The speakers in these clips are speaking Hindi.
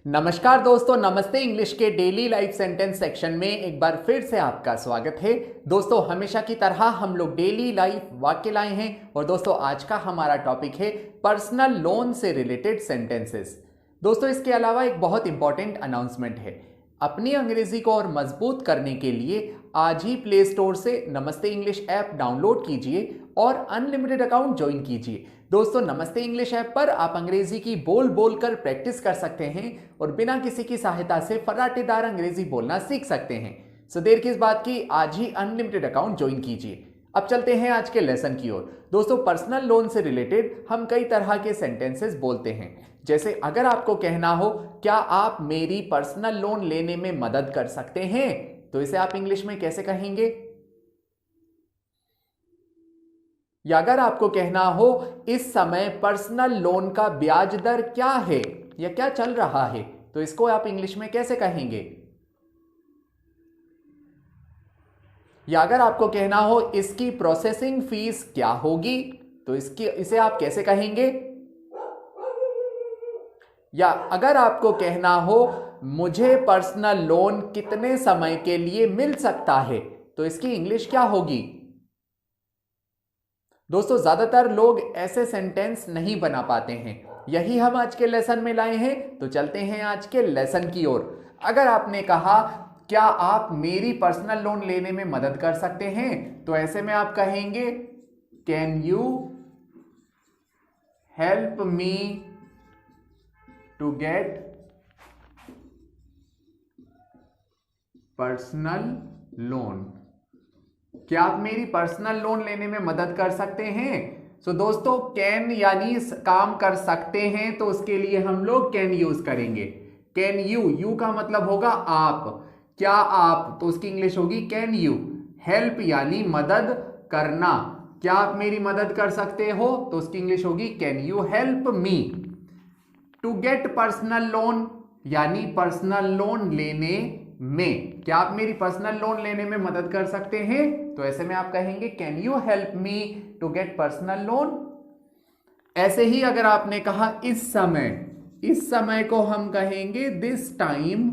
नमस्कार दोस्तों, नमस्ते इंग्लिश के डेली लाइफ सेंटेंस सेक्शन में एक बार फिर से आपका स्वागत है। दोस्तों, हमेशा की तरह हम लोग डेली लाइफ वाक्य लाए हैं और दोस्तों आज का हमारा टॉपिक है पर्सनल लोन से रिलेटेड सेंटेंसेस। दोस्तों, इसके अलावा एक बहुत इंपॉर्टेंट अनाउंसमेंट है। अपनी अंग्रेजी को और मजबूत करने के लिए आज ही प्ले स्टोर से नमस्ते इंग्लिश ऐप डाउनलोड कीजिए और अनलिमिटेड अकाउंट ज्वाइन कीजिए। दोस्तों, नमस्ते इंग्लिश ऐप पर आप अंग्रेजी की बोल बोल कर प्रैक्टिस कर सकते हैं और बिना किसी की सहायता से फर्राटेदार अंग्रेजी बोलना सीख सकते हैं। सो देर किस बात की, आज ही अनलिमिटेड अकाउंट ज्वाइन कीजिए। अब चलते हैं आज के लेसन की ओर। दोस्तों, पर्सनल लोन से रिलेटेड हम कई तरह के सेंटेंसेस बोलते हैं। जैसे अगर आपको कहना हो क्या आप मेरी पर्सनल लोन लेने में मदद कर सकते हैं, तो इसे आप इंग्लिश में कैसे कहेंगे? या अगर आपको कहना हो इस समय पर्सनल लोन का ब्याज दर क्या है या क्या चल रहा है, तो इसको आप इंग्लिश में कैसे कहेंगे? या अगर आपको कहना हो इसकी प्रोसेसिंग फीस क्या होगी, तो इसे आप कैसे कहेंगे? या अगर आपको कहना हो मुझे पर्सनल लोन कितने समय के लिए मिल सकता है, तो इसकी इंग्लिश क्या होगी? दोस्तों, ज्यादातर लोग ऐसे सेंटेंस नहीं बना पाते हैं। यही हम आज के लेसन में लाए हैं, तो चलते हैं आज के लेसन की ओर। अगर आपने कहा क्या आप मेरी पर्सनल लोन लेने में मदद कर सकते हैं, तो ऐसे में आप कहेंगे can you help me to get personal loan. क्या आप मेरी पर्सनल लोन लेने में मदद कर सकते हैं? सो दोस्तों, कैन यानी काम कर सकते हैं, तो उसके लिए हम लोग कैन यूज करेंगे। कैन यू का मतलब होगा आप। क्या आप, तो उसकी इंग्लिश होगी कैन यू। हेल्प यानी मदद करना। क्या आप मेरी मदद कर सकते हो, तो उसकी इंग्लिश होगी can you help me. To get personal loan यानी पर्सनल लोन लेने में। क्या आप मेरी पर्सनल लोन लेने में मदद कर सकते हैं, तो ऐसे में आप कहेंगे can you help me to get personal loan. ऐसे ही अगर आपने कहा इस समय को हम कहेंगे दिस टाइम।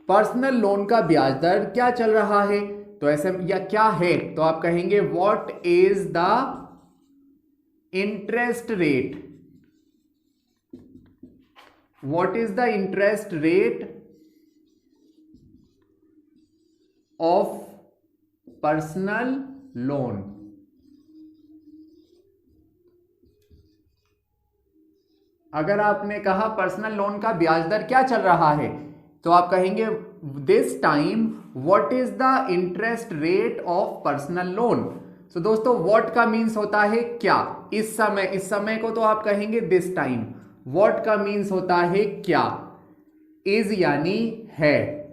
पर्सनल लोन का ब्याज दर क्या चल रहा है, तो ऐसे या क्या है, तो आप कहेंगे what is the interest rate. What is the interest rate of personal loan. अगर आपने कहा पर्सनल लोन का ब्याज दर क्या चल रहा है, तो आप कहेंगे this time what is the interest rate of personal loan. So दोस्तों, व्हाट का मीन्स होता है क्या। इस समय को तो आप कहेंगे दिस टाइम। व्हाट का मीन्स होता है क्या। इज यानी है।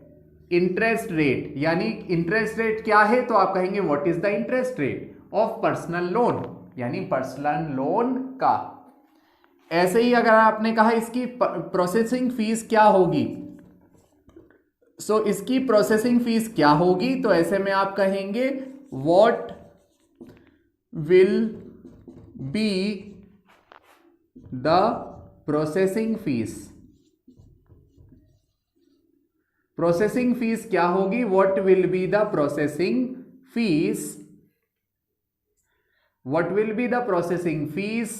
इंटरेस्ट रेट यानी इंटरेस्ट रेट क्या है, तो आप कहेंगे what is the interest rate of personal loan यानी पर्सनल लोन का। ऐसे ही अगर आपने कहा इसकी प्रोसेसिंग फीस क्या होगी, सो इसकी प्रोसेसिंग फीस क्या होगी, तो ऐसे में आप कहेंगे what will be the processing fees. Processing fees क्या होगी, what will be the processing fees. What will be the processing fees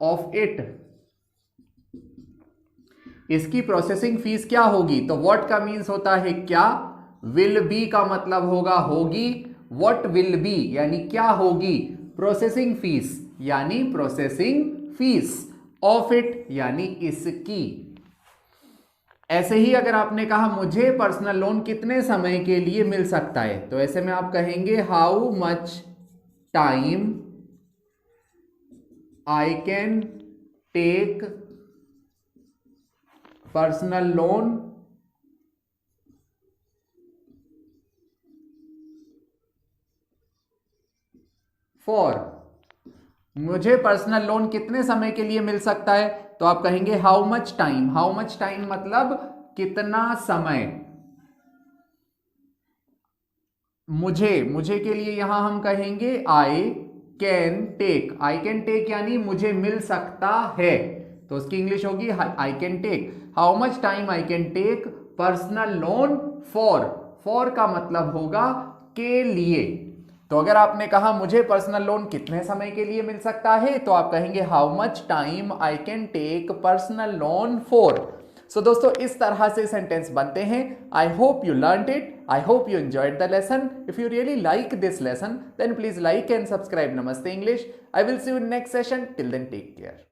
of it. इसकी प्रोसेसिंग फीस क्या होगी, तो व्हाट का मीन्स होता है क्या, विल बी का मतलब होगा होगी। व्हाट विल बी यानी क्या होगी, प्रोसेसिंग फीस यानी प्रोसेसिंग फीस ऑफ इट यानी इसकी। ऐसे ही अगर आपने कहा मुझे पर्सनल लोन कितने समय के लिए मिल सकता है, तो ऐसे में आप कहेंगे how much time I can take personal loan for. मुझे पर्सनल लोन कितने समय के लिए मिल सकता है, तो आप कहेंगे how much time. How much time मतलब कितना समय। मुझे के लिए यहां हम कहेंगे I can take, I can take यानी मुझे मिल सकता है, तो उसकी इंग्लिश होगी I can take. How much time I can take personal loan for, for का मतलब होगा के लिए। तो अगर आपने कहा मुझे पर्सनल लोन कितने समय के लिए मिल सकता है, तो आप कहेंगे how much time I can take personal loan for. So दोस्तों इस तरह से सेंटेंस बनते हैं। I hope you learned it, I hope you enjoyed the lesson. If you really like this lesson then please like and subscribe Namaste English. I will see you in next session, till then take care.